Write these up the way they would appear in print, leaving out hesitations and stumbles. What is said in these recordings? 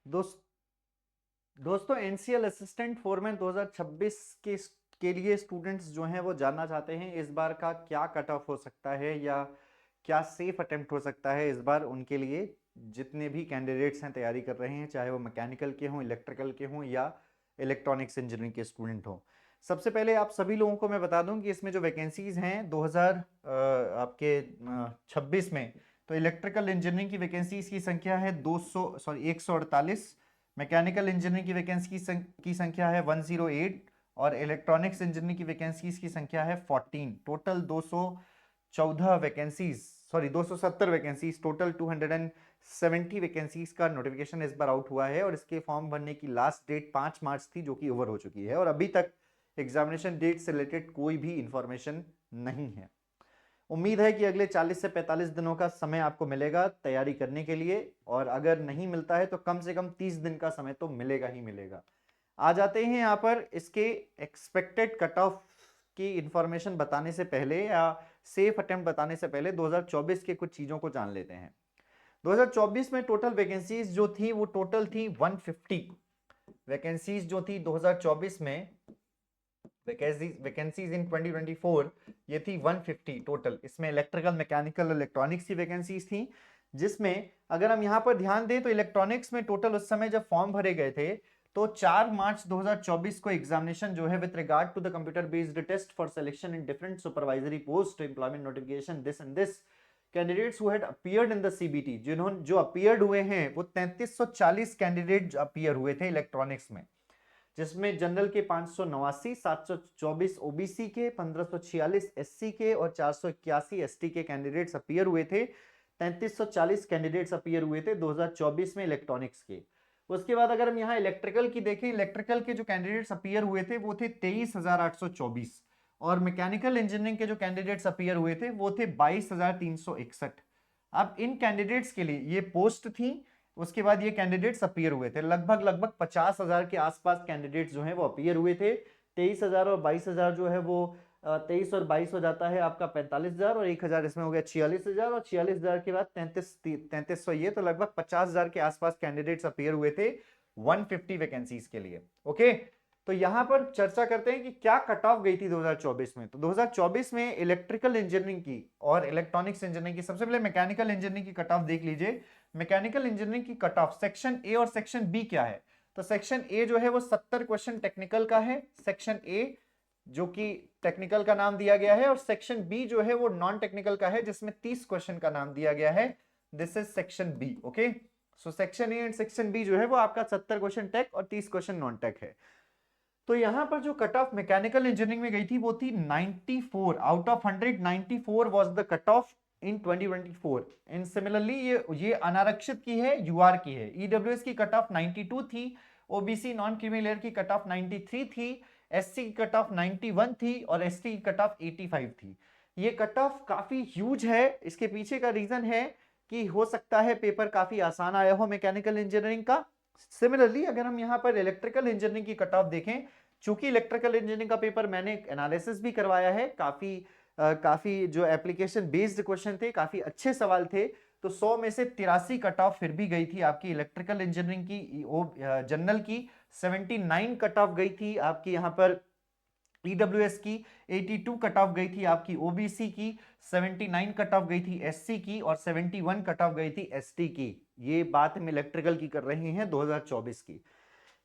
दोस्त दोस्तों NCL assistant foreman 2026 के लिए स्टूडेंट्स जो हैं वो जानना चाहते हैं इस बार का क्या कट ऑफ हो सकता है या क्या सेफ अटेम्प्ट हो सकता है इस बार उनके लिए। जितने भी कैंडिडेट्स हैं तैयारी कर रहे हैं, चाहे वो मैकेनिकल के हों, इलेक्ट्रिकल के हों या इलेक्ट्रॉनिक्स इंजीनियरिंग के स्टूडेंट हों। सबसे पहले आप सभी लोगों को मैं बता दूं कि इसमें जो वैकेंसीज हैं 2000 आपके 26 में, तो इलेक्ट्रिकल इंजीनियरिंग की वैकेंसीज की संख्या है 148। मैकेनिकल इंजीनियरिंग की वैकेंसी की संख्या है 108 और इलेक्ट्रॉनिक्स इंजीनियरिंग की वैकेंसीज की संख्या है 14। Total 214 vacancies, sorry 270 vacancies, total 270 vacancies का नोटिफिकेशन इस बार आउट हुआ है और इसके फॉर्म भरने की लास्ट डेट 5 मार्च थी जो कि ओवर हो चुकी है और अभी तक एग्जामिनेशन डेट से रिलेटेड कोई भी इंफॉर्मेशन नहीं है। उम्मीद है कि अगले 40 से 45 दिनों का समय आपको मिलेगा तैयारी करने के लिए और अगर नहीं मिलता है तो कम से कम 30 दिन का समय तो मिलेगा ही मिलेगा। आ जाते हैं यहाँ पर इसके एक्सपेक्टेड कट ऑफ की इंफॉर्मेशन बताने से पहले या सेफ अटेम्प्ट बताने से पहले 2024 के कुछ चीजों को जान लेते हैं। 2024 में टोटल वैकेंसीज जो थी वो टोटल थी 150 वैकेंसीज जो थी 2024 में। वैकेंसीज इन 2024 ये थी 150 टोटल। इसमें इलेक्ट्रिकल, मैकेनिकल, इलेक्ट्रॉनिक्स की वैकेंसीज थी, जिसमें अगर हम यहां पर ध्यान दें तो इलेक्ट्रॉनिक्स में टोटल उस समय जब फॉर्म भरे गए थे तो 4 मार्च 2024 को एग्जामिनेशन जो है with regard to the computer based test for selection in different supervisory post employment notification this and this candidates who had appeared in the CBT, जिन्होंने जो अपीयर्ड हुए हैं वो 3340 कैंडिडेट अपीयर हुए थे इलेक्ट्रॉनिक्स में, जिसमें जनरल के 589, 724 ओबीसी के, 1546 एससी के और 481 एसटी के कैंडिडेट्स अपीयर हुए थे। 3340 कैंडिडेट्स अपीयर हुए थे 2024 में इलेक्ट्रॉनिक्स के। उसके बाद अगर हम यहाँ इलेक्ट्रिकल की देखें, इलेक्ट्रिकल के जो कैंडिडेट्स अपीयर हुए थे वो थे 23,824 और मैकेनिकल इंजीनियरिंग के जो कैंडिडेट्स अपीयर हुए थे वो थे 22,361। अब इन कैंडिडेट्स के लिए ये पोस्ट थी, उसके बाद ये कैंडिडेट्स अपीयर हुए थे। लगभग 50,000 के आसपास कैंडिडेट्स जो हैं वो अपीयर हुए थे। 23,000 और 22,000 जो है वो 23 और 22 हो जाता है आपका 45,000 और 1,000 इसमें हो गया 46,000 और 46,000 के बाद 3300, ये तो लगभग 50,000 के आसपास कैंडिडेट्स अपीयर हुए थे 150 वैकेंसीज के लिए। ओके, तो यहां पर चर्चा करते हैं कि क्या कट ऑफ गई थी 2024 में। तो 2024 में इलेक्ट्रिकल इंजीनियरिंग की और इलेक्ट्रॉनिक्स इंजीनियरिंग की, सबसे पहले मैकेनिकल इंजीनियरिंग की कट ऑफ देख लीजिए। मैकेनिकल इंजीनियरिंग की कट ऑफ सेक्शन ए और सेक्शन बी क्या है। तो सेक्शन ए जो है वो 70 क्वेश्चन टेक्निकल का है, सेक्शन ए जो कि टेक्निकल का नाम दिया गया है, और सेक्शन बी जो है वो नॉन टेक्निकल का है जिसमें 30 क्वेश्चन का नाम दिया गया है। This is section B. Okay, so section A and section B जो है वो आपका 70 क्वेश्चन टेक और 30 क्वेश्चन नॉन टेक है। तो यहां पर जो कट ऑफ मैकेनिकल इंजीनियरिंग में गई थी वो थी 94 out of 100। 94 was the cut off in 2024। And similarly ये अनारक्षित की है, यूआर की है। ईडब्ल्यूएस की कट ऑफ 92 थी, ओबीसी नॉन क्रीमी लेयर की कट ऑफ 93 थी, एससी की कट ऑफ 91 थी और एसटी की कट ऑफ 85 थी। ये कट ऑफ काफी ह्यूज है। इसके पीछे का रीजन है कि हो सकता है पेपर काफी आसान आया हो मैकेनिकल इंजीनियरिंग का। सिमिलरली अगर हम यहाँ पर इलेक्ट्रिकल इंजीनियरिंग की कट ऑफ देखें, चूंकि इलेक्ट्रिकल इंजीनियरिंग का पेपर मैंने एनालिसिस भी करवाया है, काफी जो एप्लीकेशन बेस्ड क्वेश्चन थे, काफी अच्छे सवाल थे, तो 100 में से 83 कट ऑफ फिर भी गई थी आपकी इलेक्ट्रिकल इंजीनियरिंग की। जनरल की 79 कट ऑफ गई थी आपकी यहाँ पर ईडब्ल्यूएस की, 82 कट ऑफ गई थी आपकी ओबीसी की, 79 कट ऑफ गई थी एससी की और 71 कट ऑफ गई थी एसटी की। ये बात हम इलेक्ट्रिकल की कर रहे हैं 2024 की।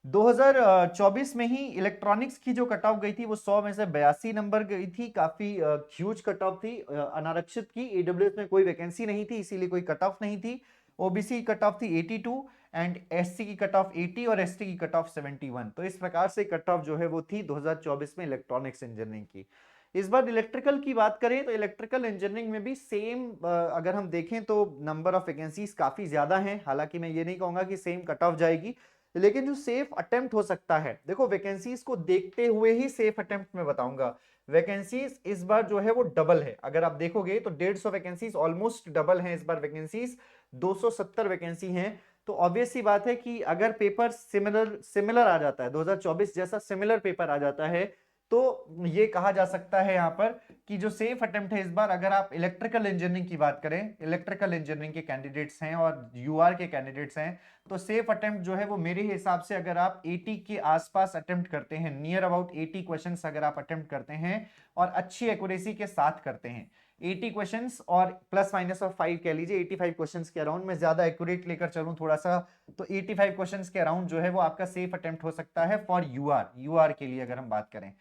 2024 में ही इलेक्ट्रॉनिक्स की जो कट ऑफ गई थी वो 100 में से 82 नंबर गई थी, काफी ह्यूज कट ऑफ थी। अनारक्षित की ईडब्ल्यूएस में कोई वैकेंसी नहीं थी इसीलिए कोई कट ऑफ नहीं थी। ओबीसी की कट ऑफ थी 82 एंड एससी की कट ऑफ 80 और एसटी की कट ऑफ 71। तो इस प्रकार से कट ऑफ जो है वो थी 2024 में इलेक्ट्रॉनिक्स इंजीनियरिंग की। इस बार इलेक्ट्रिकल की बात करें तो इलेक्ट्रिकल इंजीनियरिंग में भी सेम, अगर हम देखें तो नंबर ऑफ वैकेंसीज काफी ज्यादा हैं। हालांकि मैं ये नहीं कहूंगा कि सेम कट ऑफ जाएगी, लेकिन जो सेफ अटेम्प्ट हो सकता है, देखो वैकेंसीज को देखते हुए ही सेफ अटेम्प्ट में बताऊंगा। वैकेंसीज इस बार जो है वो डबल है। अगर आप देखोगे तो 150 वैकेंसीज ऑलमोस्ट डबल हैं इस बार वैकेंसीज, 270 वैकेंसी हैं। तो ऑब्वियस सी बात है कि अगर पेपर सिमिलर आ जाता है, 2024 जैसा सिमिलर पेपर आ जाता है, तो ये कहा जा सकता है यहाँ पर कि जो सेफ अटेम्प्ट है इस बार, अगर आप इलेक्ट्रिकल इंजीनियरिंग की बात करें, इलेक्ट्रिकल इंजीनियरिंग के कैंडिडेट्स हैं और यूआर के कैंडिडेट्स हैं, तो सेफ अटेम्प्ट जो है वो मेरे हिसाब से अगर आप 80 के आसपास अटेम्प्ट करते हैं, नियर अबाउट 80 क्वेश्चंस अगर आप अटेम्प्ट करते हैं और अच्छी एक्यूरेसी के साथ करते हैं, 80 क्वेश्चंस और प्लस माइनस ऑफ 5 कह लीजिए, 85 क्वेश्चंस के अराउंड, में ज्यादा एक्यूरेट लेकर चलूं थोड़ा सा, तो 85 क्वेश्चंस के अराउंड जो है वो आपका सेफ अटेम्प्ट हो सकता है फॉर यूआर के लिए अगर हम बात करें।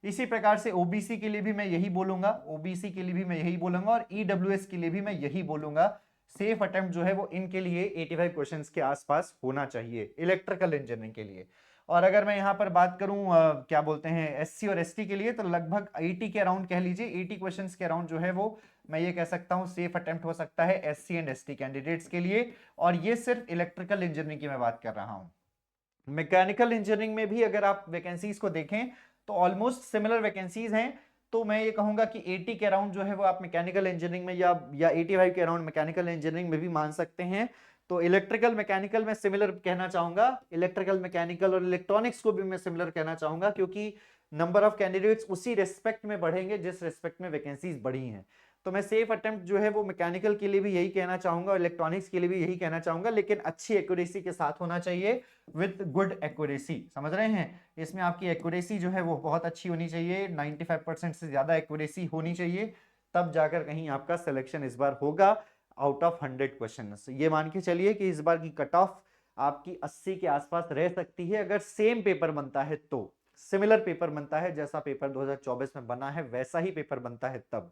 इसी प्रकार से ओबीसी के लिए भी मैं यही बोलूंगा, ओबीसी के लिए भी मैं यही बोलूंगा और ईडब्ल्यूएस के लिए भी मैं यही बोलूंगा, सेफ अटेम्प्ट जो है वो इनके लिए 85 क्वेश्चंस के आसपास होना चाहिए इलेक्ट्रिकल इंजीनियरिंग के लिए। और अगर मैं यहाँ पर बात करूं क्या बोलते हैं एससी और एसटी के लिए, तो लगभग 80 के अराउंड कह लीजिए, 80 क्वेश्चंस के अराउंड जो है वो मैं ये कह सकता हूं सेफ अटेम्प्ट हो सकता है एससी एंड एसटी कैंडिडेट्स के लिए। और ये सिर्फ इलेक्ट्रिकल इंजीनियरिंग की मैं बात कर रहा हूं। मैकेनिकल इंजीनियरिंग में भी अगर आप वैकेंसीज को देखें तो ऑलमोस्ट सिमिलर वैकेंसीज हैं, तो मैं ये कहूंगा कि 80 के अराउंड जो है वो आप मैकेनिकल इंजीनियरिंग में या 85 के अराउंड मैकेनिकल इंजीनियरिंग में भी मान सकते हैं। तो इलेक्ट्रिकल मैकेनिकल में सिमिलर कहना चाहूंगा, इलेक्ट्रिकल मैकेनिकल और इलेक्ट्रॉनिक्स को भी मैं सिमिलर कहना चाहूंगा, क्योंकि नंबर ऑफ कैंडिडेट्स उसी रेस्पेक्ट में बढ़ेंगे जिस रेस्पेक्ट में वैकेंसीज बढ़ी हैं। तो मैं सेफ अटेम्प्ट जो है वो मैकेनिकल के लिए भी यही कहना चाहूंगा और इलेक्ट्रॉनिक्स के लिए भी यही कहना चाहूंगा, लेकिन अच्छी एक्यूरेसी के साथ होना चाहिए, विद गुड एक्यूरेसी, समझ रहे हैं। इसमें आपकी एक्यूरेसी जो है वो बहुत अच्छी होनी चाहिए, 95% से ज्यादा एक्यूरेसी होनी चाहिए, तब जाकर कहीं आपका सिलेक्शन इस बार होगा आउट ऑफ 100 क्वेश्चन। ये मान के चलिए कि इस बार की कट ऑफ आपकी 80 के आसपास रह सकती है, अगर सेम पेपर बनता है तो, सिमिलर पेपर बनता है जैसा पेपर 2024 में बना है वैसा ही पेपर बनता है तब।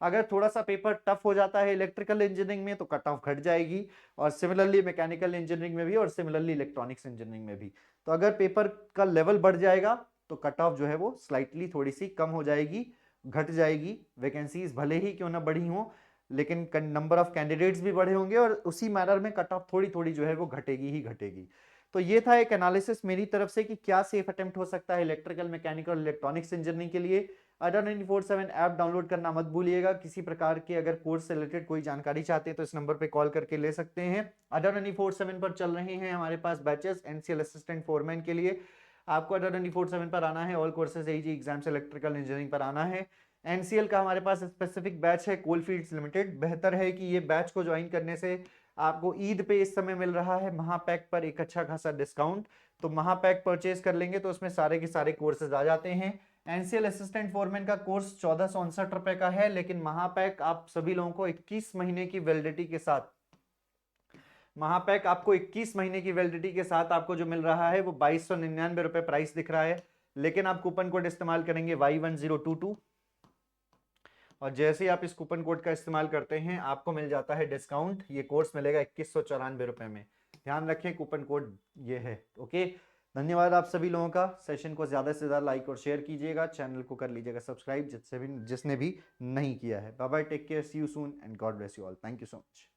अगर थोड़ा सा पेपर टफ हो जाता है इलेक्ट्रिकल इंजीनियरिंग में तो कट ऑफ घट जाएगी, और सिमिलरली मैकेनिकल इंजीनियरिंग में भी और सिमिलरली इलेक्ट्रॉनिक्स इंजीनियरिंग में भी। तो अगर पेपर का लेवल बढ़ जाएगा तो कट ऑफ जो है वो स्लाइटली थोड़ी सी कम हो जाएगी, घट जाएगी। वैकेंसीज भले ही क्यों ना बढ़ी हो, लेकिन नंबर ऑफ कैंडिडेट्स भी बढ़े होंगे और उसी मैनर में कट ऑफ थोड़ी थोड़ी जो है वो घटेगी ही घटेगी। तो ये था एक एनालिसिस मेरी तरफ से कि क्या सेफ अटेम्प्ट हो सकता है इलेक्ट्रिकल, मैकेनिकल, इलेक्ट्रॉनिक्स इंजीनियरिंग के लिए। अडा 24/7 ऐप डाउनलोड करना मत भूलिएगा। किसी प्रकार की अगर कोर्स से रिलेटेड कोई जानकारी चाहते हैं तो इस नंबर पे कॉल करके ले सकते हैं। अडा 24/7 पर चल रहे हैं हमारे पास बैचेस एनसीएल असिस्टेंट फोरमैन के लिए। आपको अडा 24/7 पर आना है, ऑल कोर्सेज एजी एग्जाम्स इलेक्ट्रिकल इंजीनियरिंग पर आना है। एनसीएल का हमारे पास स्पेसिफिक बैच है कोलफील्ड्स लिमिटेड। बेहतर है कि ये बैच को ज्वाइन करने से आपको ईद पे इस समय मिल रहा है महापैक पर एक अच्छा खासा डिस्काउंट, तो महापैक परचेज कर लेंगे तो उसमें सारे के सारे कोर्सेज आ जाते हैं। एनसीएल असिस्टेंट फोरमैन का कोर्स 1469 रुपए का है, लेकिन महापैक आप सभी लोगों को 21 महीने की वैलिडिटी के साथ, महापैक आपको 21 महीने की वैलिडिटी के साथ आपको जो मिल रहा है वो 2299 रुपए प्राइस दिख रहा है। लेकिन आप कूपन कोड इस्तेमाल करेंगे Y1022 और जैसे ही आप इस कूपन कोड का इस्तेमाल करते हैं आपको मिल जाता है डिस्काउंट। ये कोर्स मिलेगा 2194 रुपए में। ध्यान रखें कूपन कोड ये है। ओके, धन्यवाद आप सभी लोगों का। सेशन को ज्यादा से ज्यादा लाइक और शेयर कीजिएगा, चैनल को कर लीजिएगा सब्सक्राइब जिसने भी नहीं किया है। Bye bye, take care, see you soon and God bless you all. Thank you so much.